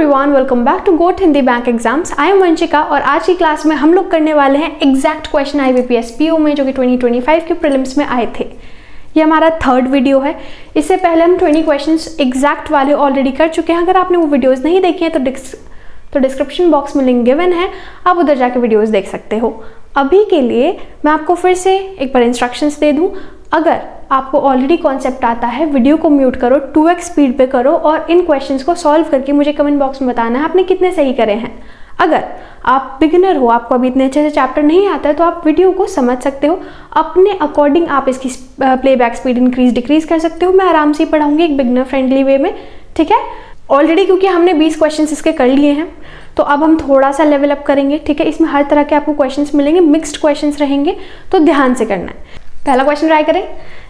Everyone, welcome back to goat Hindi bank exams. I am Vanshika और आज की क्लास में हम लोग करने वाले हैं एग्जैक्ट क्वेश्चन IBPS PO में जो कि 2025 के प्रीलिम्स में आए थे। ये हमारा थर्ड वीडियो है। इससे पहले हम 20 क्वेश्चंस एग्जैक्ट वाले ऑलरेडी कर चुके हैं। अगर आपने वो वीडियोज़ नहीं देखी हैं तो डिस्क्रिप्शन बॉक्स में लिंक गिवन है, आप उधर जाके वीडियोज़ देख सकते हो। अभी के लिए मैं आपको फिर से एक बार इंस्ट्रक्शंस दे दूँ। अगर आपको ऑलरेडी कॉन्सेप्ट आता है, वीडियो को म्यूट करो, 2x स्पीड पे करो और इन क्वेश्चंस को सॉल्व करके मुझे कमेंट बॉक्स में बताना है आपने कितने सही करे हैं। अगर आप बिगिनर हो, आपको अभी इतने अच्छे से चैप्टर नहीं आता है, तो आप वीडियो को समझ सकते हो, अपने अकॉर्डिंग आप इसकी प्लेबैक स्पीड इंक्रीज डिक्रीज कर सकते हो। मैं आराम से पढ़ाऊंगी एक बिगिनर फ्रेंडली वे में, ठीक है। ऑलरेडी क्योंकि हमने 20 क्वेश्चन इसके कर लिए हैं, तो अब हम थोड़ा सा लेवल अप करेंगे, ठीक है। इसमें हर तरह के आपको क्वेश्चंस मिलेंगे, मिक्स्ड क्वेश्चंस रहेंगे, तो ध्यान से करना है। पहला क्वेश्चन ट्राई करें।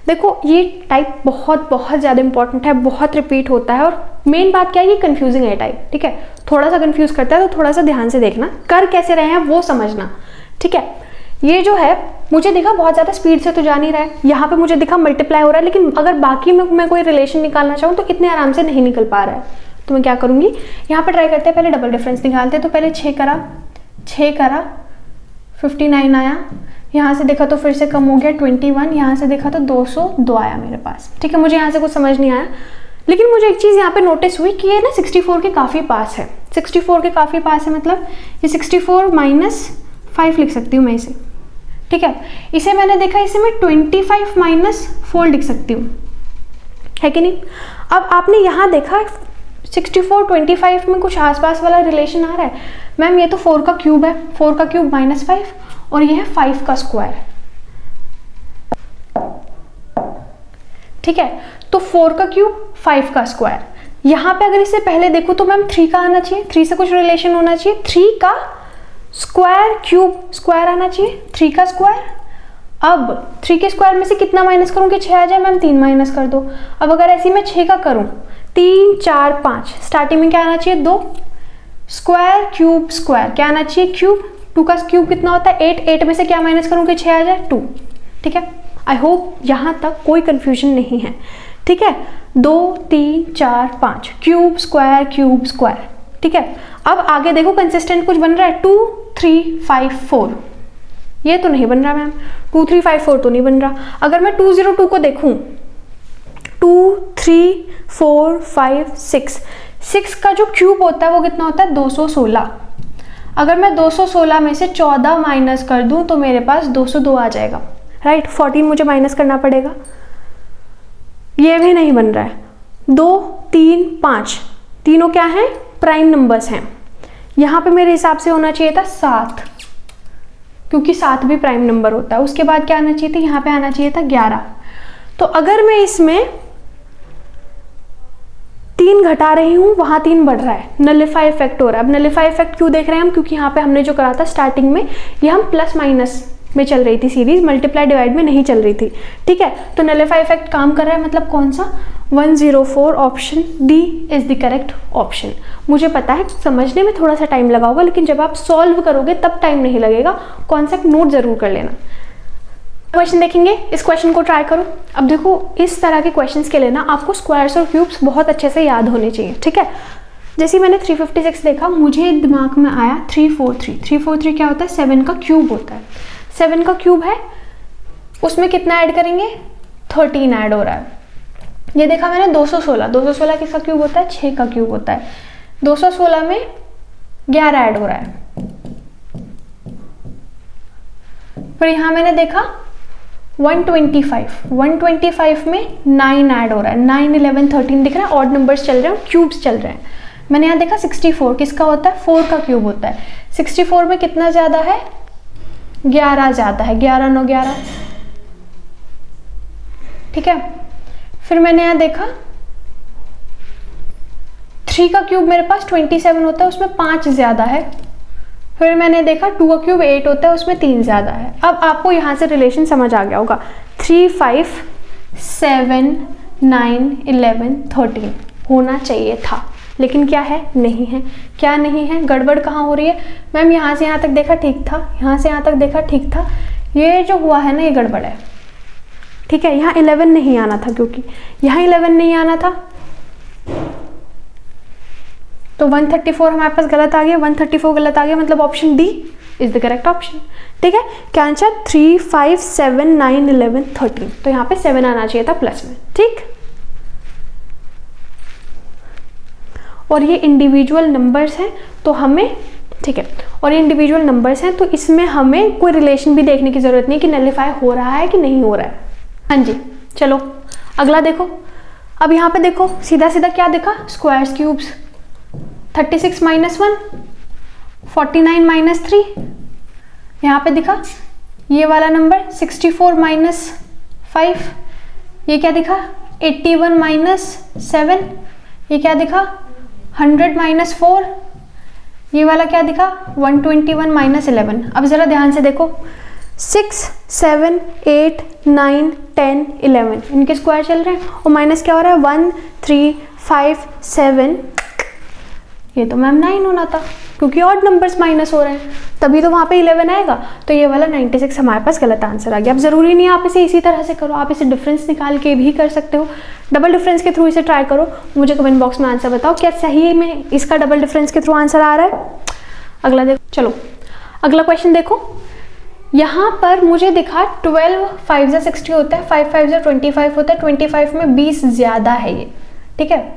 देखो, ये टाइप बहुत ज़्यादा इंपॉर्टेंट है, बहुत रिपीट होता है और मेन बात क्या है, ये कंफ्यूजिंग है टाइप, ठीक है। थोड़ा सा कंफ्यूज करता है, तो थोड़ा सा ध्यान से देखना, कर कैसे रहे हैं वो समझना, ठीक है। ये जो है मुझे दिखा बहुत ज़्यादा स्पीड से तो जा नहीं रहा है, यहाँ पे मुझे दिखा मल्टीप्लाई हो रहा है, लेकिन अगर बाकी में मैं कोई रिलेशन निकालना चाहूँ तो इतने आराम से नहीं निकल पा रहा है। तो मैं क्या करूँगी, यहाँ पर ट्राई करते हैं, पहले डबल डिफरेंस निकालते हैं। तो पहले 6 करा 59 आया, यहाँ से देखा तो फिर से कम हो गया 21, यहाँ से देखा तो 202 आया मेरे पास, ठीक है। मुझे यहाँ से कुछ समझ नहीं आया, लेकिन मुझे एक चीज़ यहाँ पे नोटिस हुई कि ये ना 64 के काफ़ी पास है। 64 के काफ़ी पास है मतलब ये 64 - 5 लिख सकती हूँ मैं इसे, ठीक है। इसे मैंने देखा, इसे मैं 25 - 4 लिख सकती हूँ, है कि नहीं। अब आपने यहाँ देखा 64 25 में कुछ आसपास वाला रिलेशन आ रहा है। मैम ये तो 4 का क्यूब है, 4 का क्यूब -5 और ये है 5 का स्क्वायर, ठीक है। तो 4 का क्यूब 5 का स्क्वायर, यहाँ पे अगर इससे पहले देखो तो मैम 3 का आना चाहिए, 3 से कुछ रिलेशन होना चाहिए, 3 का स्क्वायर क्यूब स्क्वायर आना चाहिए, 3 का स्क्वायर। अब 3 के स्क्वायर में से कितना माइनस करूँ कि 6 आ जाए, मैम 3 माइनस कर दो। अब अगर ऐसे मैं 6 का करूँ, 3 4 5, स्टार्टिंग में क्या आना चाहिए 2, स्क्वायर क्यूब स्क्वायर क्या आना चाहिए क्यूब, 2 का क्यूब कितना होता है 8, 8 में से क्या माइनस करूँ कि 6 आ जाए 2, ठीक है। आई होप यहाँ तक कोई कंफ्यूजन नहीं है, ठीक है। 2 3 4 5 क्यूब स्क्वायर, ठीक है। अब आगे देखो कंसिस्टेंट कुछ बन रहा है, 2 3 5 4, ये तो नहीं बन रहा मैम, 2 3 5 4 तो नहीं बन रहा। अगर मैं 202 को देखूँ, 2 3 4 5 6 का जो क्यूब होता है वो कितना होता है 216। अगर मैं 216 में से 14 माइनस कर दूं तो मेरे पास 202 आ जाएगा, राइट। 14 मुझे माइनस करना पड़ेगा, ये भी नहीं बन रहा है। 2 3 5 तीनों क्या हैं, प्राइम नंबर्स हैं। यहाँ पे मेरे हिसाब से होना चाहिए था 7, क्योंकि 7 भी प्राइम नंबर होता है। उसके बाद क्या आना चाहिए था, यहाँ पे आना चाहिए था 11। तो अगर मैं इसमें 3 घटा रही हूँ, वहाँ 3 बढ़ रहा है, नलिफाई इफेक्ट हो रहा है। अब नलिफाई इफेक्ट क्यों देख रहे हैं हम, क्योंकि यहाँ पे हमने जो करा था स्टार्टिंग में, ये हम प्लस माइनस में चल रही थी सीरीज, मल्टीप्लाई डिवाइड में नहीं चल रही थी, ठीक है। तो नलिफाई इफेक्ट काम कर रहा है, मतलब कौन सा 104, option D is the correct option. मुझे पता है समझने में थोड़ा सा टाइम लगा होगा, लेकिन जब आप सॉल्व करोगे तब टाइम नहीं लगेगा। कॉन्सेप्ट नोट जरूर कर लेना। क्वेश्चन देखेंगे, इस क्वेश्चन को ट्राई करो। अब देखो, इस तरह के क्वेश्चंस के लिए ना आपको स्क्वायर्स और क्यूब्स बहुत अच्छे से याद होने चाहिए, ठीक है। जैसे मैंने 356 देखा, मुझे दिमाग में आया 343 क्या होता है, 7 का क्यूब होता है। 7 का क्यूब है, उसमें कितना ऐड करेंगे 13 ऐड हो रहा है। ये देखा मैंने 216 किसका क्यूब होता है, 6 का क्यूब होता है। 216 में 11 ऐड हो रहा है। फिर यहाँ मैंने देखा 125 में 9 ऐड हो रहा है, 9 11 13 दिख रहा है, ऑड नंबर्स चल रहे हैं, क्यूब्स चल रहे हैं। मैंने यहाँ देखा 64 किसका होता है, 4 का क्यूब होता है। 64 में कितना ज़्यादा है, 11 ज़्यादा है, 11 9 11, ठीक है। फिर मैंने यहाँ देखा 3 का क्यूब मेरे पास 27 होता है, उसमें 5 ज़्यादा है। फिर मैंने देखा 2 का क्यूब 8 होता है, उसमें 3 ज़्यादा है। अब आपको यहाँ से रिलेशन समझ आ गया होगा, 3 5 7 9 11 13 होना चाहिए था, लेकिन क्या है, नहीं है। क्या नहीं है, गड़बड़ कहाँ हो रही है मैम, यहाँ से यहाँ तक देखा ठीक था, यहाँ से यहाँ तक देखा ठीक था, ये जो हुआ है ना ये गड़बड़ है, ठीक है। यहाँ 11 नहीं आना था, क्योंकि यहाँ 11 नहीं आना था, तो 134 हमारे पास गलत आ गया, 134 गलत आ गया, मतलब option D is the correct option. ठीक है, क्या आंसर 3, 5, 7, 9, 11, 13, तो यहाँ पे 7 आना चाहिए था प्लस में। ठीक, और ये इंडिविजुअल नंबर्स हैं तो हमें, ठीक है, और ये इंडिविजुअल नंबर्स हैं तो इसमें हमें कोई रिलेशन भी देखने की जरूरत नहीं कि नलिफाई हो रहा है कि नहीं हो रहा है। हाँ जी, चलो अगला देखो। अब यहाँ पे देखो सीधा सीधा क्या देखा, स्क्वायर्स क्यूब्स, 36 माइनस 1, 49 माइनस 3, यहाँ पे दिखा ये वाला नंबर 64 माइनस 5, ये क्या दिखा 81 माइनस 7, ये क्या दिखा 100 माइनस 4, ये वाला क्या दिखा 121 माइनस 11। अब ज़रा ध्यान से देखो 6, 7, 8, 9, 10, 11 इनके स्क्वायर चल रहे हैं और माइनस क्या हो रहा है 1, 3, 5, 7, ये तो मैम 9 होना था क्योंकि ऑड नंबर्स माइनस हो रहे हैं, तभी तो वहाँ पे 11 आएगा। तो ये वाला 96 हमारे पास गलत आंसर आ गया। अब ज़रूरी नहीं आप इसे इसी तरह से करो, आप इसे डिफरेंस निकाल के भी कर सकते हो, डबल डिफरेंस के थ्रू इसे ट्राई करो। मुझे कमेंट बॉक्स में आंसर बताओ क्या सही में इसका डबल डिफरेंस के थ्रू आंसर आ रहा है। अगला देखो, चलो अगला क्वेश्चन देखो। यहाँ पर मुझे दिखा 12 5 जा 60 होता है, 5 5 जा 25 होता है, 25 में 20 ज़्यादा है ये। ठीक है,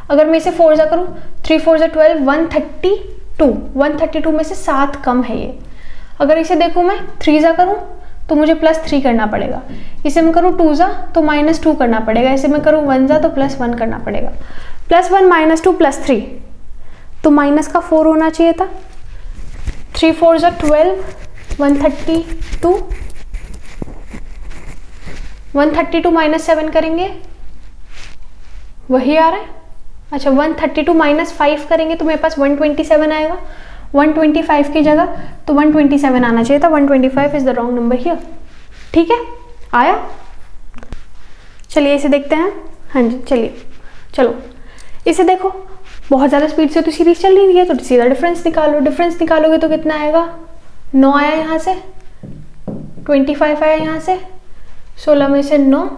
अगर मैं इसे 4 जा करूँ 3 4 जा 12, 132 में से 7 कम है ये। अगर इसे देखूँ मैं 3 जा करूँ तो मुझे +3 करना पड़ेगा, इसे मैं करूँ 2 जा तो -2 करना पड़ेगा, इसे मैं करूँ 1 जा तो +1 करना पड़ेगा, +1 -2 +3 तो माइनस का 4 होना चाहिए था। 3 4 जा 12, 132, 132 -7 करेंगे वही आ रहा है। अच्छा 132 -5 करेंगे तो मेरे पास 127 आएगा, 125 की जगह तो 127 आना चाहिए था, 125 is the wrong number here. ठीक है, आया। चलिए इसे देखते हैं। हाँ जी चलिए, चलो इसे देखो, बहुत ज़्यादा स्पीड से तो सीरीज चल रही है तो सीधा डिफरेंस निकालो। डिफरेंस निकालोगे तो कितना आएगा, 9 आया यहाँ से, 25 आया यहाँ से, 16 में से 9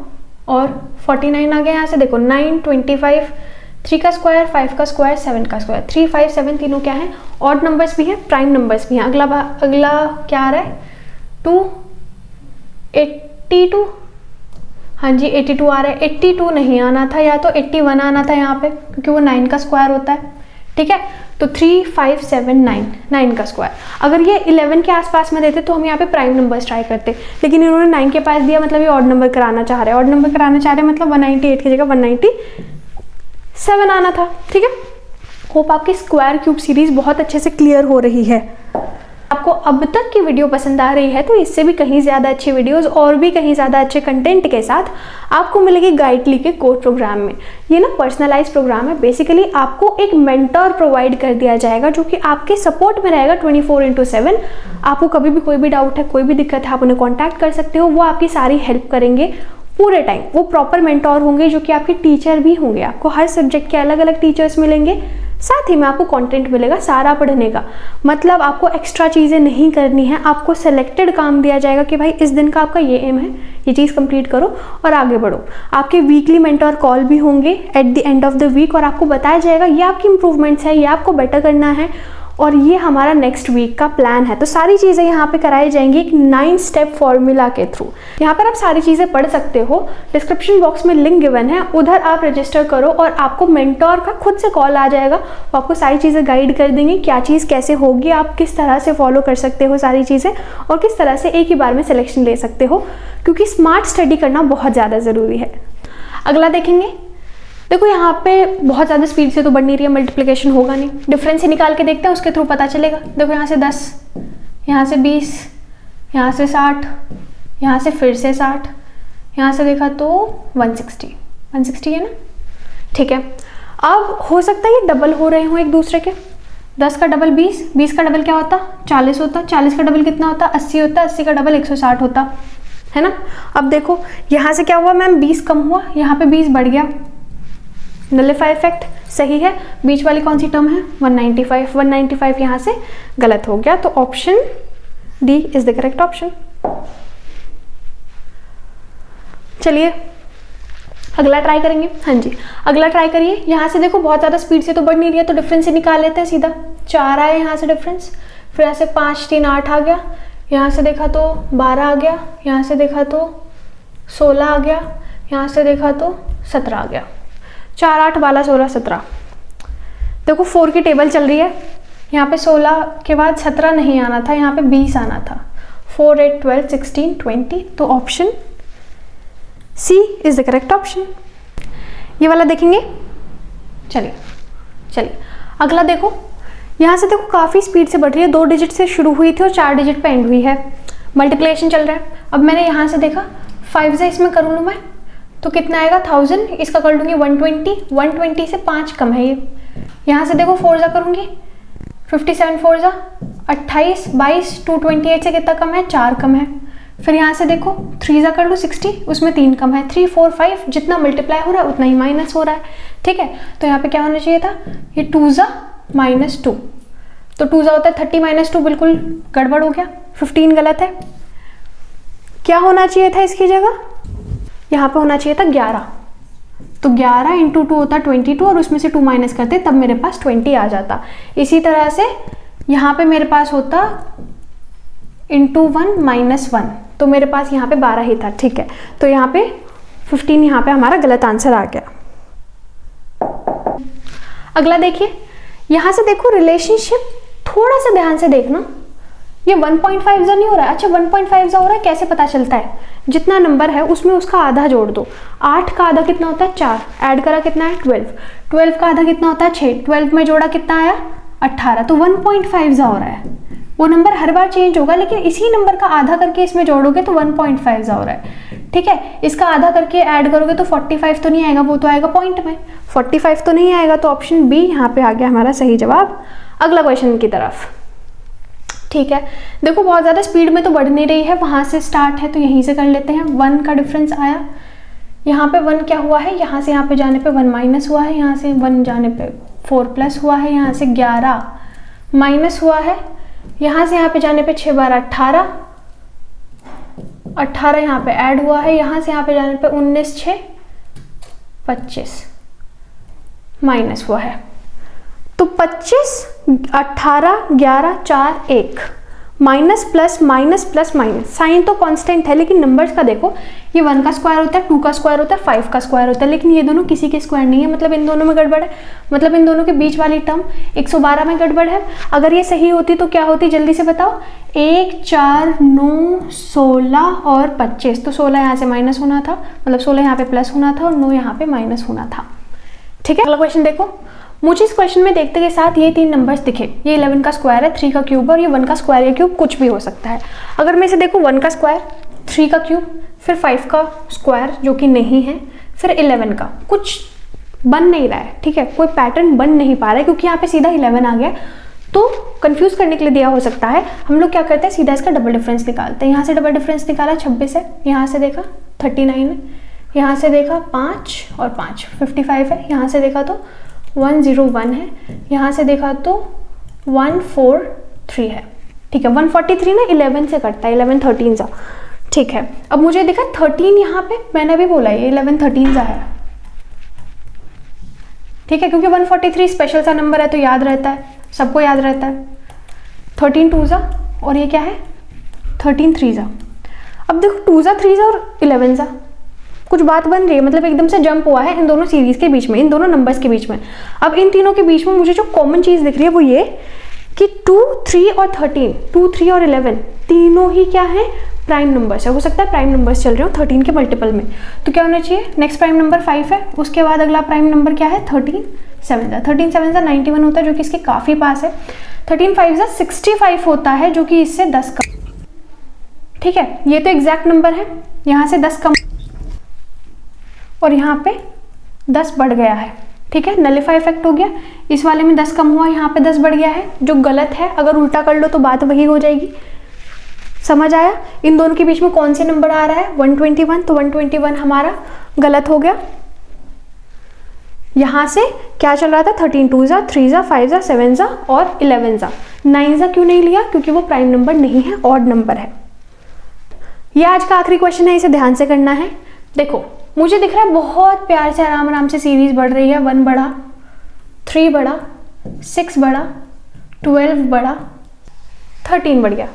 और 49 आ गया यहाँ से। देखो 9, 25, 3 का स्क्वायर, 5 का स्क्वायर, 7 का स्क्वायर, 3, 5, 7 तीनों क्या है, ऑड नंबर्स भी है, प्राइम नंबर्स भी हैं। अगला क्या आ रहा है 82, हाँ जी 82 आ रहा है। 82 नहीं आना था, या तो 81 आना था यहाँ पे क्योंकि वो 9 का स्क्वायर होता है। ठीक है, तो 3, 5, 7, 9 का स्क्वायर। अगर ये 11 के आसपास में देते तो हम यहाँ पे प्राइम नंबर्स ट्राई करते, लेकिन इन्होंने 9 के पास दिया, मतलब ये ऑड नंबर कराना चाह रहे हैं। ऑड नंबर कराना चाह रहे हैं मतलब 198 की जगह 197 आना था। ठीक है, होप आपकी स्क्वायर क्यूब सीरीज बहुत अच्छे से क्लियर हो रही है। आपको अब तक की वीडियो पसंद आ रही है तो इससे भी कहीं ज़्यादा अच्छी वीडियोस और भी कहीं ज़्यादा अच्छे कंटेंट के साथ आपको मिलेगी गाइडली के कोर प्रोग्राम में। ये ना पर्सनलाइज प्रोग्राम है, बेसिकली आपको एक मेंटर प्रोवाइड कर दिया जाएगा जो कि आपके सपोर्ट में रहेगा 24/7। आपको कभी भी कोई भी डाउट है, कोई भी दिक्कत है, आप उन्हें कॉन्टैक्ट कर सकते हो, वो आपकी सारी हेल्प करेंगे पूरे टाइम। वो प्रॉपर मेंटोर होंगे जो कि आपके टीचर भी होंगे। आपको हर सब्जेक्ट के अलग अलग टीचर्स मिलेंगे, साथ ही में आपको कंटेंट मिलेगा सारा पढ़ने का। मतलब आपको एक्स्ट्रा चीज़ें नहीं करनी है, आपको सेलेक्टेड काम दिया जाएगा कि भाई इस दिन का आपका ये एम है, ये चीज़ कंप्लीट करो और आगे बढ़ो। आपके वीकली मेंटोर कॉल भी होंगे at the end of the week और आपको बताया जाएगा ये आपकी इंप्रूवमेंट्स है, ये आपको बेटर करना है और ये हमारा नेक्स्ट वीक का प्लान है। तो सारी चीज़ें यहाँ पे कराई जाएंगी एक 9 स्टेप फॉर्मूला के थ्रू। यहाँ पर आप सारी चीज़ें पढ़ सकते हो, डिस्क्रिप्शन बॉक्स में लिंक गिवन है, उधर आप रजिस्टर करो और आपको मेंटोर का खुद से कॉल आ जाएगा। वो आपको सारी चीज़ें गाइड कर देंगे, क्या चीज़ कैसे होगी, आप किस तरह से फॉलो कर सकते हो सारी चीज़ें और किस तरह से एक ही बार में सिलेक्शन ले सकते हो, क्योंकि स्मार्ट स्टडी करना बहुत ज़्यादा ज़रूरी है। अगला देखेंगे, देखो यहाँ पे बहुत ज़्यादा स्पीड से तो बढ़ नहीं रही है, मल्टीप्लिकेशन होगा नहीं, डिफरेंस ही निकाल के देखते हैं, उसके थ्रू पता चलेगा। देखो यहाँ से 10, यहाँ से 20, यहाँ से 60, यहाँ से फिर से 60, यहाँ से देखा तो 160 है ना। ठीक है, अब हो सकता है ये डबल हो रहे हों एक दूसरे के। 10 का डबल 20, 20 का डबल क्या होता 40 होता, 40 का डबल कितना होता 80 होता, 80 का डबल 160 होता है ना। अब देखो यहाँ से क्या हुआ मैम, 20 कम हुआ, यहाँ पे 20 बढ़ गया, नलिफाई इफेक्ट सही है। बीच वाली कौन सी टर्म है 195, 195 यहाँ से गलत हो गया, तो option D is the correct option. चलिए अगला ट्राई करेंगे। हाँ जी, अगला ट्राई करिए। यहाँ से देखो बहुत ज़्यादा स्पीड से तो बढ़ नहीं रही है, तो डिफरेंस से निकाल लेते हैं सीधा। 4 आए यहाँ से डिफरेंस, फिर यहाँ से 5 3 8 आ गया, यहाँ से देखा तो 12 आ गया, यहाँ से देखा तो 16 आ गया, यहाँ से देखा तो 17 आ गया। 4 8 12 16 17। देखो 4 की टेबल चल रही है, यहाँ पे 16 के बाद 17 नहीं आना था, यहाँ पे 20 आना था। 4 8 12 16 20, तो option C is the correct option. ये वाला देखेंगे। चलिए अगला देखो। यहाँ से देखो काफ़ी स्पीड से बढ़ रही है, 2 डिजिट से शुरू हुई थी और 4 डिजिट पे एंड हुई है। मल्टीप्लिकेशन चल रहा है। अब मैंने यहाँ से देखा 5 से इसमें कर लूँ मैं तो कितना आएगा 1000, इसका कर लूँगी 120, 120 से 5 कम है ये। यहाँ से देखो 4 जा करूँगी, 57 4 जा 28, 22, 228 से कितना कम है 4 कम है। फिर यहाँ से देखो 3 जा कर लो 60, उसमें 3 कम है। 3 4 5 जितना मल्टीप्लाई हो रहा है उतना ही माइनस हो रहा है। ठीक है, तो यहाँ पे क्या होना चाहिए था, ये 2 जा -2, तो 2 जा होता है 30 -2, बिल्कुल गड़बड़ हो गया। 15 गलत है। क्या होना चाहिए था इसकी जगह, यहाँ पे होना चाहिए था 11, तो 11 × 2 होता 22 और उसमें से 2 माइनस करते तब मेरे पास 20 आ जाता। इसी तरह से यहाँ पे मेरे पास होता × 1 -1, तो मेरे पास यहाँ पे 12 ही था। ठीक है, तो यहाँ पे 15 यहाँ पे हमारा गलत आंसर आ गया। अगला देखिए। यहाँ से देखो रिलेशनशिप थोड़ा सा ध्यान से देखना, ये 1.5 जा नहीं हो रहा है। अच्छा 1.5 जा हो रहा है, कैसे पता चलता है, जितना नंबर है उसमें उसका आधा जोड़ दो। 8 का आधा कितना होता है 4, ऐड करा कितना है 12, 12 का आधा कितना होता है 6, 12 में जोड़ा कितना आया 18, तो 1.5 जा हो रहा है। वो नंबर हर बार चेंज होगा, लेकिन इसी नंबर का आधा करके इसमें जोड़ोगे तो 1.5 जा हो रहा है। ठीक है, इसका आधा करके ऐड करोगे तो 45 तो नहीं आएगा, वो तो आएगा पॉइंट में, 45 तो नहीं आएगा, तो ऑप्शन बी यहाँ पे आ गया हमारा सही जवाब। अगला क्वेश्चन की तरफ। ठीक है, देखो बहुत ज़्यादा स्पीड में तो बढ़ नहीं रही है, वहाँ से स्टार्ट है तो यहीं से कर लेते हैं। 1 का डिफरेंस आया, यहाँ पे 1 क्या हुआ है, यहाँ से यहाँ पे जाने पे 1 माइनस हुआ है, यहाँ से 1 जाने पे 4 प्लस हुआ है, यहाँ से 11 माइनस हुआ है, यहाँ से यहाँ पे जाने पे 6 12 18, 18 यहाँ पे ऐड हुआ है, यहाँ से यहाँ पे जाने पे 19 6 25 माइनस हुआ है। तो 25 18 11 4 1, minus plus minus plus minus, sign तो कांस्टेंट है लेकिन नंबर्स का देखो, ये 1 का स्क्वायर होता है, 2 का स्क्वायर होता है, 5 का स्क्वायर होता है, लेकिन ये दोनों किसी के स्क्वायर नहीं है, मतलब इन दोनों में गड़बड़ है, मतलब इन दोनों के बीच वाली टर्म 112 में गड़बड़ है। अगर ये सही होती तो क्या होती, जल्दी से बताओ। 1 4 9 16 और 25, तो 16 यहाँ से माइनस होना था, मतलब 16 यहाँ पे प्लस होना था और 9 यहाँ पे माइनस होना था। ठीक है, अगला क्वेश्चन देखो। मुझे इस क्वेश्चन में देखते के साथ ये 3 नंबर्स दिखे, ये 11 का स्क्वायर है, 3 का क्यूब और ये 1 का स्क्वायर या क्यूब कुछ भी हो सकता है। अगर मैं इसे देखूँ 1 का स्क्वायर, 3 का क्यूब, फिर 5 का स्क्वायर जो कि नहीं है, फिर 11 का, कुछ बन नहीं रहा है। ठीक है, कोई पैटर्न बन नहीं पा रहा है क्योंकि यहाँ पे सीधा 11 आ गया, तो कंफ्यूज करने के लिए दिया हो सकता है। हम लोग क्या करते हैं, सीधा इसका डबल डिफरेंस निकालते हैं। यहाँ से डबल डिफरेंस निकाला 26 है, यहाँ से देखा 39 है, यहाँ से देखा 5 और 5 55 है, यहाँ से देखा तो 101 है, यहाँ से देखा तो 143 है। ठीक है, 143 ना 11 से कटता है, 11 13 सा। ठीक है, अब मुझे देखा 13 यहाँ पे, मैंने भी बोला ये 11 13 सा है। ठीक है, क्योंकि 143 स्पेशल सा नंबर है तो याद रहता है, सबको याद रहता है। 13 2 सा और ये क्या है 13 3 सा। अब देखो 2 सा 3 सा और 11 सा, कुछ बात बन रही है, मतलब एकदम से जंप हुआ है इन दोनों सीरीज के बीच में, इन दोनों नंबर्स के बीच में। अब इन तीनों के बीच में मुझे जो कॉमन चीज दिख रही है वो ये कि 2 3 और 13, 2 3 और 11 तीनों ही क्या है, प्राइम नंबर्स है। हो सकता है प्राइम नंबर्स चल रहे हो 13 के मल्टीपल में, तो क्या होना चाहिए, नेक्स्ट प्राइम नंबर 5 है, उसके बाद अगला प्राइम नंबर क्या है 13 7 सा। 13 7 सा 91 होता है जो कि इसके काफी पास है। 13 5 सा 65 होता है जो कि इससे 10 कम। ठीक है, ये तो एग्जैक्ट नंबर है, यहाँ से 10 कम और यहाँ पे 10 बढ़ गया है। ठीक है, नलिफाई इफेक्ट हो गया, इस वाले में 10 कम हुआ, यहाँ पे 10 बढ़ गया है, जो गलत है। अगर उल्टा कर लो तो बात वही हो जाएगी। समझ आया, इन दोनों के बीच में कौन से नंबर आ रहा है 121, तो 121 हमारा गलत हो गया। यहाँ से क्या चल रहा था 13 2 सा 3 सा 5 सा 7 सा और 11 सा। 9 सा क्यों नहीं लिया, क्योंकि वो प्राइम नंबर नहीं है, ऑड नंबर है। ये आज का आखिरी क्वेश्चन है, इसे ध्यान से करना है। देखो मुझे दिख रहा है बहुत प्यार से आराम आराम से सीरीज बढ़ रही है। 1 बढ़ा, 3 बढ़ा, 6 बढ़ा, 12 बढ़ा, 13 बढ़ गया।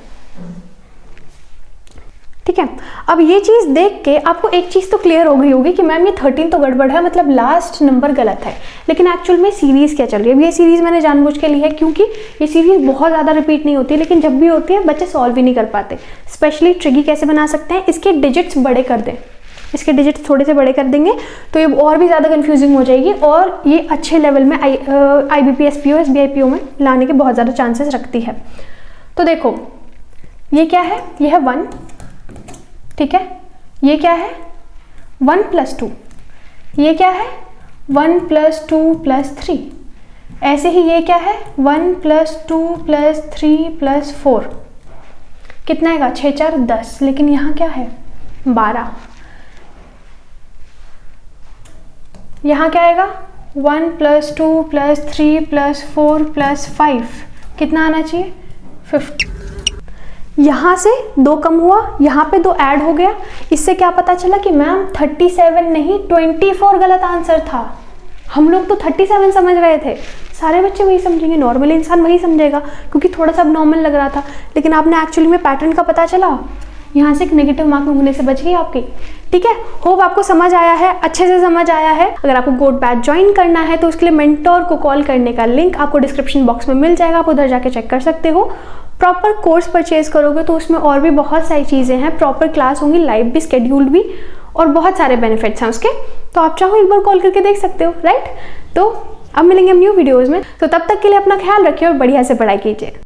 ठीक है, अब ये चीज़ देख के आपको एक चीज़ तो क्लियर हो गई होगी कि मैम ये 13 तो गड़बड़ है, मतलब लास्ट नंबर गलत है। लेकिन एक्चुअल में सीरीज़ क्या चल रही है? अब ये सीरीज़ मैंने जानबूझ के ली है क्योंकि ये सीरीज़ बहुत ज़्यादा रिपीट नहीं होती, लेकिन जब भी होती है बच्चे सॉल्व ही नहीं कर पाते। स्पेशली ट्रिगी कैसे बना सकते हैं, इसके डिजिट्स बड़े कर दें, इसके डिजिट्स थोड़े से बड़े कर देंगे तो ये और भी ज़्यादा कन्फ्यूजिंग हो जाएगी और ये अच्छे लेवल में IBPS PO SBI PO में लाने के बहुत ज़्यादा चांसेस रखती है। तो देखो ये क्या है, ये है 1, ठीक है, ये क्या है 1 + 2, ये क्या है 1 + 2 + 3, ऐसे ही ये क्या है 1 + 2 + 3 + 4, कितना आएगा 6 × 4 = 10, लेकिन यहाँ क्या है 12। यहाँ क्या आएगा 1 + 2 + 3 + 4 + 5, कितना आना चाहिए 50। यहाँ से 2 कम हुआ, यहाँ पे 2 ऐड हो गया। इससे क्या पता चला कि मैम 37 नहीं 24 गलत आंसर था। हम लोग तो 37 समझ रहे थे, सारे बच्चे वही समझेंगे, नॉर्मल इंसान वही समझेगा क्योंकि थोड़ा सा नॉर्मल लग रहा था। लेकिन आपने एक्चुअली में पैटर्न का पता चला, यहाँ से एक नेगेटिव मार्क होने से बच गई आपकी। ठीक है, होप आपको समझ आया है, अच्छे से समझ आया है। अगर आपको गोट बैच ज्वाइन करना है तो उसके लिए मेंटोर को कॉल करने का लिंक आपको डिस्क्रिप्शन बॉक्स में मिल जाएगा, आप उधर जाके चेक कर सकते हो। प्रॉपर कोर्स परचेज करोगे तो उसमें और भी बहुत सारी चीज़ें हैं, प्रॉपर क्लास होंगी, लाइव भी, शेड्यूल्ड भी, और बहुत सारे बेनिफिट्स हैं उसके। तो आप चाहो एक बार कॉल करके देख सकते हो, राइट। तो अब मिलेंगे हम न्यू वीडियोज़ में, तो तब तक के लिए अपना ख्याल रखिए और बढ़िया से पढ़ाई कीजिए।